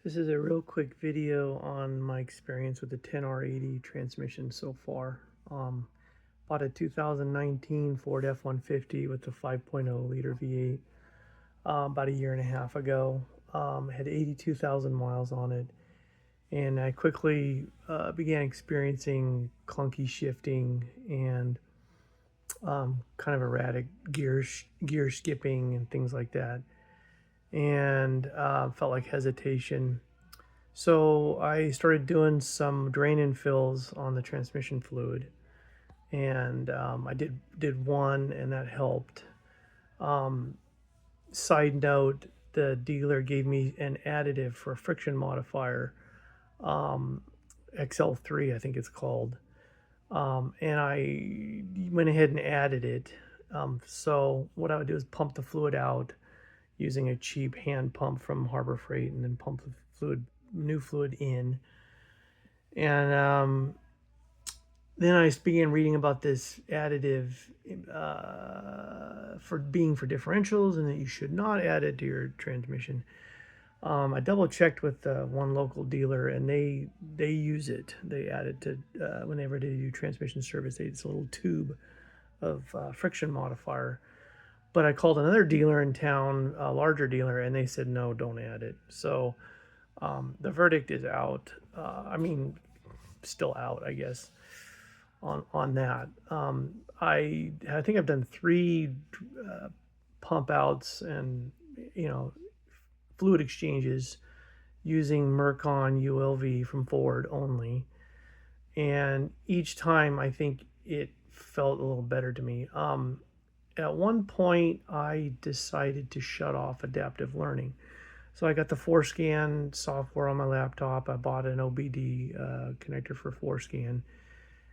This is a real quick video on my experience with the 10R80 transmission so far. Bought a 2019 Ford F-150 with the 5.0 liter V8 about a year and a half ago. Had 82,000 miles on it, and I quickly began experiencing clunky shifting and kind of erratic gear skipping and things like that, and felt like hesitation. So I started doing some drain and fills on the transmission fluid, and I did one, and that helped. Um, Side note: the dealer gave me an additive for a friction modifier, um, XL3, I think it's called, and I went ahead and added it. So what I would do is pump the fluid out using a cheap hand pump from Harbor Freight, and then pump the new fluid in. And then I began reading about this additive for differentials, and that you should not add it to your transmission. I double checked with one local dealer, and they use it. They add it to whenever they do transmission service. It's a little tube of friction modifier. But I called another dealer in town, a larger dealer, and they said no, don't add it. So the verdict is out. Still out, I guess, on that. I think I've done three pump outs and fluid exchanges using Mercon ULV from Ford only, and each time I think it felt a little better to me. At one point, I decided to shut off adaptive learning. So I got the ForeScan software on my laptop. I bought an OBD connector for ForeScan,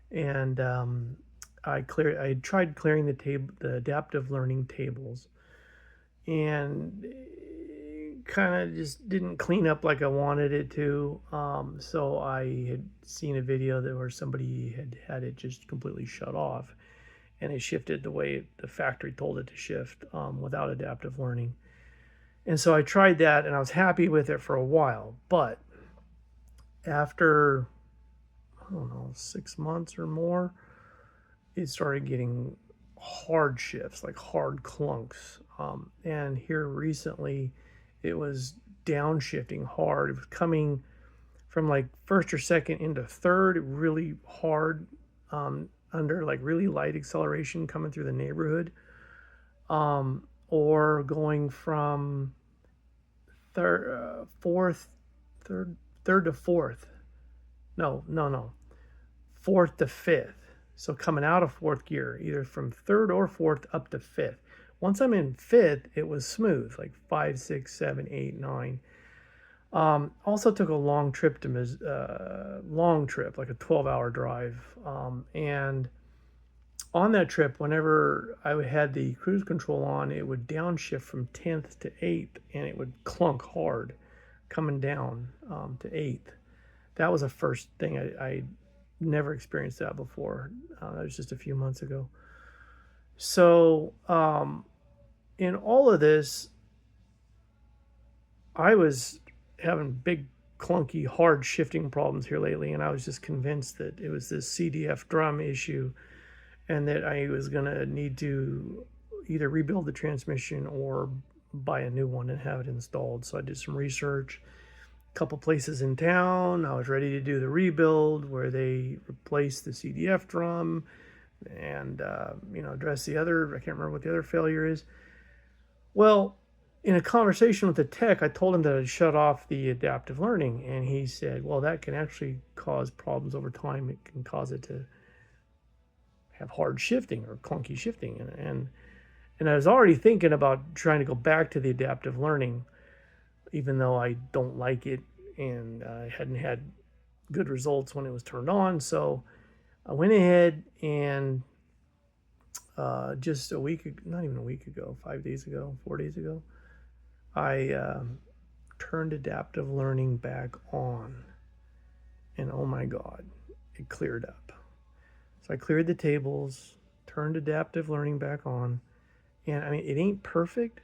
and I tried clearing the adaptive learning tables, and kind of just didn't clean up like I wanted it to. So I had seen a video where somebody had it just completely shut off, and it shifted the way the factory told it to shift without adaptive learning. And so I tried that, and I was happy with it for a while. But after, I don't know, 6 months or more, it started getting hard shifts, like hard clunks. And here recently, it was downshifting hard. It was coming from like first or second into third, really hard, under like really light acceleration coming through the neighborhood, or going from third to fourth. No, fourth to fifth. So coming out of fourth gear, either from third or fourth up to fifth. Once I'm in fifth, it was smooth, like 5, 6, 7, 8, 9. Also took a long trip, like a 12-hour drive. And on that trip, whenever I had the cruise control on, it would downshift from 10th to 8th, and it would clunk hard coming down to 8th. That was the first thing. I never experienced that before. That was just a few months ago. So in all of this, I was having big, clunky, hard shifting problems here lately, and I was just convinced that it was this CDF drum issue, and that I was going to need to either rebuild the transmission or buy a new one and have it installed. So I did some research, a couple places in town. I was ready to do the rebuild where they replaced the CDF drum and address the other, I can't remember what the other failure is. Well, in a conversation with the tech, I told him that I'd shut off the adaptive learning, and he said, well, that can actually cause problems over time. It can cause it to have hard shifting or clunky shifting. And I was already thinking about trying to go back to the adaptive learning, even though I don't like it, and I hadn't had good results when it was turned on. So I went ahead and just not even a week ago, 5 days ago, 4 days ago, I turned adaptive learning back on, and oh my God, it cleared up. So I cleared the tables, turned adaptive learning back on, and I mean, it ain't perfect,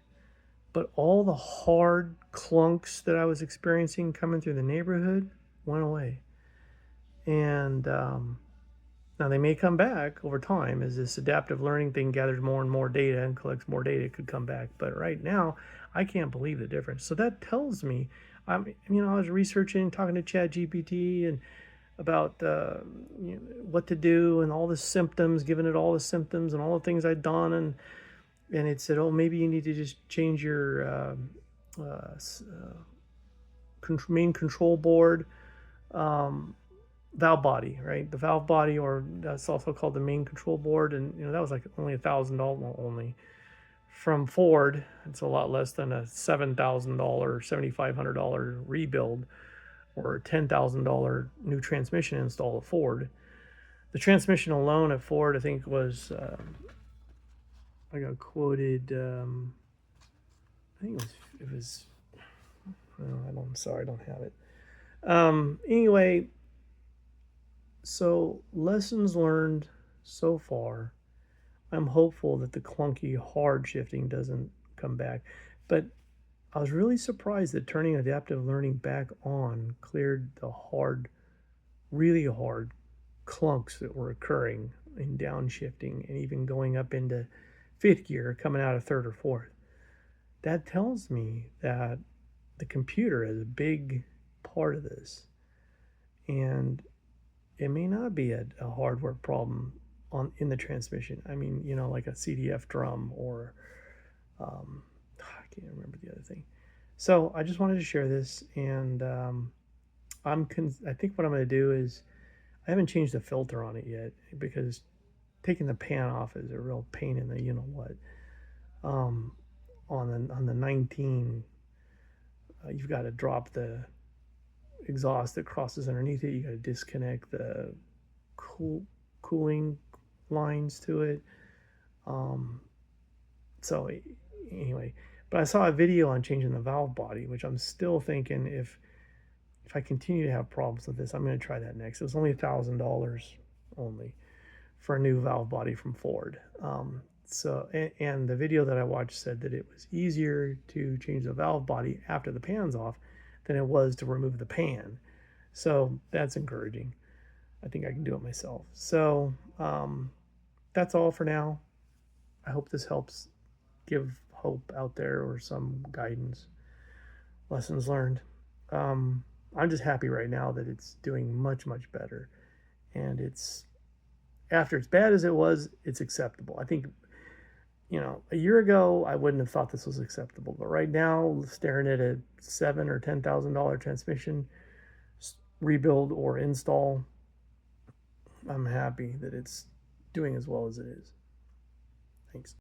but all the hard clunks that I was experiencing coming through the neighborhood went away. And now they may come back over time as this adaptive learning thing gathers more and more data and collects more data. It could come back, but right now I can't believe the difference. So that tells me, I was researching, talking to Chat GPT and about what to do and all the symptoms, giving it all the symptoms and all the things I'd done, and it said, oh, maybe you need to just change your uh, main control board. Um, Valve body, right? The valve body, or that's also called the main control board, and that was like only $1,000, well, only from Ford. It's a lot less than a $7,000, $7,500 rebuild or a $10,000 new transmission install at Ford. The transmission alone at Ford, I think, was I got quoted. I think it was. I'm sorry, I don't have it. Anyway, so lessons learned so far. I'm hopeful that the clunky hard shifting doesn't come back. But I was really surprised that turning adaptive learning back on cleared the hard, really hard clunks that were occurring in downshifting and even going up into fifth gear, coming out of third or fourth. That tells me that the computer is a big part of this. And it may not be a hardware problem in the transmission. I mean, like a CDF drum or I can't remember the other thing. So I just wanted to share this, and I think what I'm going to do is I haven't changed the filter on it yet because taking the pan off is a real pain in the what. Um, on the 19, you've got to drop the exhaust that crosses underneath it. You got to disconnect the cooling lines to it. So anyway, but I saw a video on changing the valve body, which I'm still thinking if I continue to have problems with this, I'm going to try that next. It was only $1,000 only for a new valve body from Ford. And the video that I watched said that it was easier to change the valve body after the pan's off than it was to remove the pan. So that's encouraging. I think I can do it myself. So that's all for now. I hope this helps give hope out there or some guidance, lessons learned. I'm just happy right now that it's doing much, much better. And it's, after as bad as it was, it's acceptable. I think, a year ago, I wouldn't have thought this was acceptable. But right now, staring at a $7,000 or $10,000 transmission rebuild or install, I'm happy that it's doing as well as it is. Thanks.